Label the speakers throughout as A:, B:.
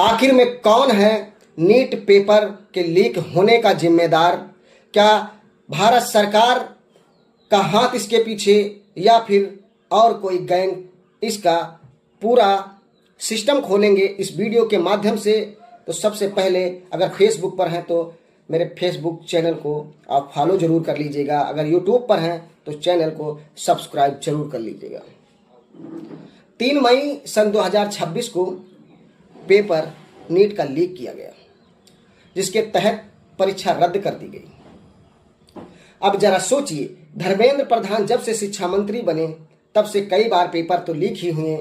A: आखिर में कौन है नीट पेपर के लीक होने का जिम्मेदार? क्या भारत सरकार का हाथ इसके पीछे या फिर और कोई गैंग? इसका पूरा सिस्टम खोलेंगे इस वीडियो के माध्यम से। तो सबसे पहले अगर फेसबुक पर हैं तो मेरे फेसबुक चैनल को आप फॉलो जरूर कर लीजिएगा। अगर यूट्यूब पर हैं तो चैनल को सब्सक्राइब जरूर कर लीजिएगा। 3 मई सन 2026 को पेपर नीट का लीक किया गया, जिसके तहत परीक्षा रद्द कर दी गई। अब जरा सोचिए, धर्मेंद्र प्रधान जब से शिक्षा मंत्री बने तब से कई बार पेपर तो लीक ही हुए।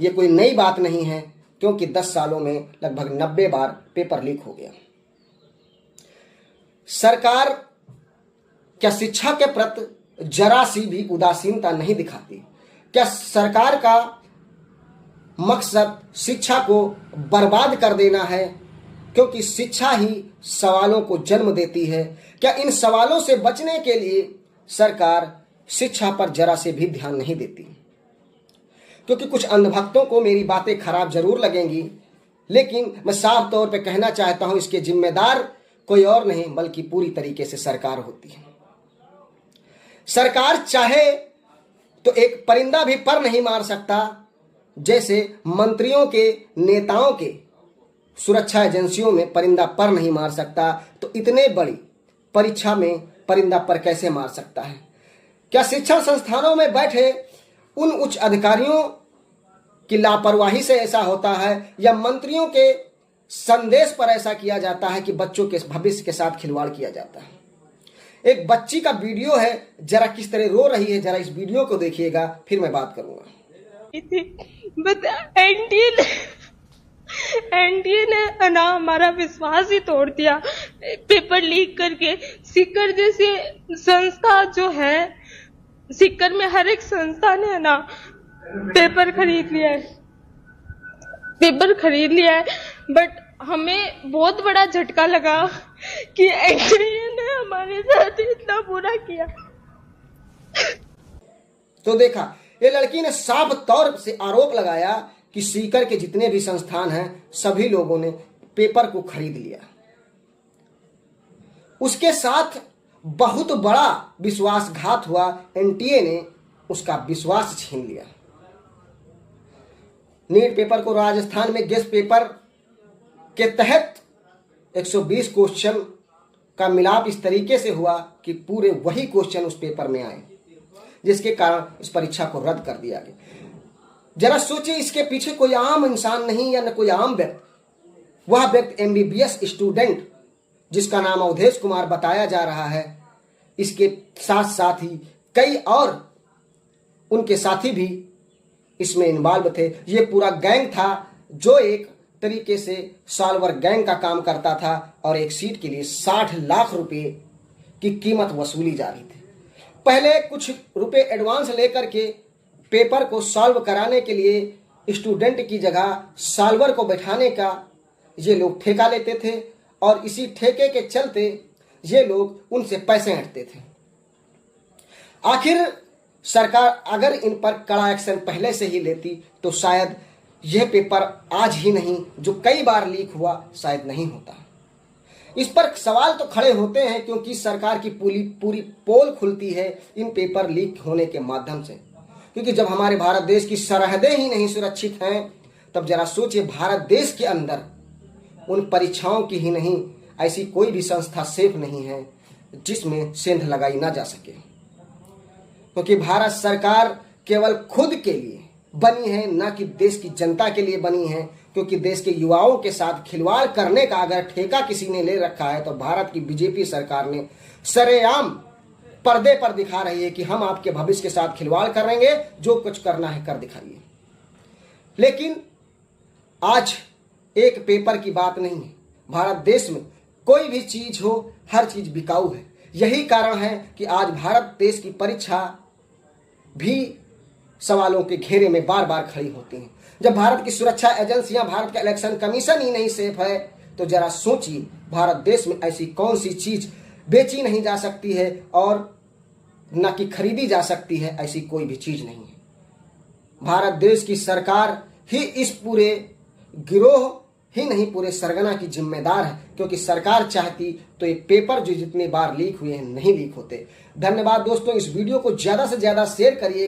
A: ये कोई नई बात नहीं है, क्योंकि 10 सालों में लगभग 90 बार पेपर लीक हो गया। सरकार क्या शिक्षा के प्रति जरा सी भी उदासीनता नहीं दिखाती? क्या सरकार का मकसद शिक्षा को बर्बाद कर देना है, क्योंकि शिक्षा ही सवालों को जन्म देती है? क्या इन सवालों से बचने के लिए सरकार शिक्षा पर जरा से भी ध्यान नहीं देती? क्योंकि कुछ अंधभक्तों को मेरी बातें खराब जरूर लगेंगी, लेकिन मैं साफ तौर पे कहना चाहता हूं, इसके जिम्मेदार कोई और नहीं बल्कि पूरी तरीके से सरकार होती है। सरकार चाहे तो एक परिंदा भी पर नहीं मार सकता, जैसे मंत्रियों के, नेताओं के सुरक्षा एजेंसियों में परिंदा पर नहीं मार सकता, तो इतने बड़ी परीक्षा में परिंदा पर कैसे मार सकता है? क्या शिक्षा संस्थानों में बैठे उन उच्च अधिकारियों की लापरवाही से ऐसा होता है, या मंत्रियों के संदेश पर ऐसा किया जाता है कि बच्चों के भविष्य के साथ खिलवाड़ किया जाता है? एक बच्ची का वीडियो है, जरा किस तरह रो रही है, जरा इस वीडियो को देखिएगा, फिर मैं बात करूंगा।
B: एनडीए ने ना हमारा विश्वास ही तोड़ दिया पेपर लीक करके। सीकर जैसे संस्था जो है, सीकर में हर एक संस्था ने ना पेपर खरीद लिया है, बट हमें बहुत बड़ा झटका लगा कि एनडीए ने हमारे साथ इतना बुरा किया।
A: तो देखा, ये लड़की ने साफ तौर से आरोप लगाया कि सीकर के जितने भी संस्थान हैं सभी लोगों ने पेपर को खरीद लिया। उसके साथ बहुत बड़ा विश्वासघात हुआ, एनटीए ने उसका विश्वास छीन लिया। नीट पेपर को राजस्थान में गेस्ट पेपर के तहत 120 क्वेश्चन का मिलाप इस तरीके से हुआ कि पूरे वही क्वेश्चन उस पेपर में आए, जिसके कारण इस परीक्षा को रद्द कर दिया गया। जरा सोचिए, इसके पीछे कोई आम इंसान नहीं या न कोई आम व्यक्ति, वह व्यक्ति एमबीबीएस स्टूडेंट जिसका नाम अवधेश कुमार बताया जा रहा है। इसके साथ साथ ही कई और उनके साथी भी इसमें इन्वॉल्व थे। ये पूरा गैंग था जो एक तरीके से सॉल्वर गैंग का काम करता था, और एक सीट के लिए 60 लाख रुपए की कीमत वसूली जा रही थी। पहले कुछ रुपए एडवांस लेकर के पेपर को सॉल्व कराने के लिए स्टूडेंट की जगह सॉल्वर को बैठाने का ये लोग ठेका लेते थे, और इसी ठेके के चलते ये लोग उनसे पैसे हटते थे। आखिर सरकार अगर इन पर कड़ा एक्शन पहले से ही लेती तो शायद यह पेपर आज ही नहीं, जो कई बार लीक हुआ, शायद नहीं होता। इस पर सवाल तो खड़े होते हैं, क्योंकि सरकार की पूरी पोल खुलती है इन पेपर लीक होने के माध्यम से। क्योंकि जब हमारे भारत देश की सरहदें ही नहीं सुरक्षित हैं, तब जरा सोचिए भारत देश के अंदर उन परीक्षाओं की ही नहीं, ऐसी कोई भी संस्था सेफ नहीं है जिसमें सेंध लगाई ना जा सके। क्योंकि भारत सरकार केवल खुद के लिए बनी है, ना कि देश की जनता के लिए बनी है। क्योंकि देश के युवाओं के साथ खिलवाड़ करने का अगर ठेका किसी ने ले रखा है, तो भारत की बीजेपी सरकार ने सरेआम पर्दे पर दिखा रही है कि हम आपके भविष्य के साथ खिलवाड़ करेंगे, जो कुछ करना है कर दिखाइए। लेकिन आज एक पेपर की बात नहीं है, भारत देश में कोई भी चीज हो, हर चीज बिकाऊ है। यही कारण है कि आज भारत देश की परीक्षा भी सवालों के घेरे में बार बार खड़ी होती हैं। जब भारत की सुरक्षा एजेंसियां, भारत का इलेक्शन कमीशन ही नहीं सेफ है, तो जरा सोचिए भारत देश में ऐसी कौन सी चीज बेची नहीं जा सकती है और न कि खरीदी जा सकती है, ऐसी कोई भी चीज नहीं है। भारत देश की सरकार ही इस पूरे गिरोह ही नहीं पूरे सरगना की जिम्मेदार है, क्योंकि सरकार चाहती तो ये पेपर जो जितनी बार लीक हुए हैं नहीं लीक होते। धन्यवाद दोस्तों, इस वीडियो को ज़्यादा से ज़्यादा शेयर करिए।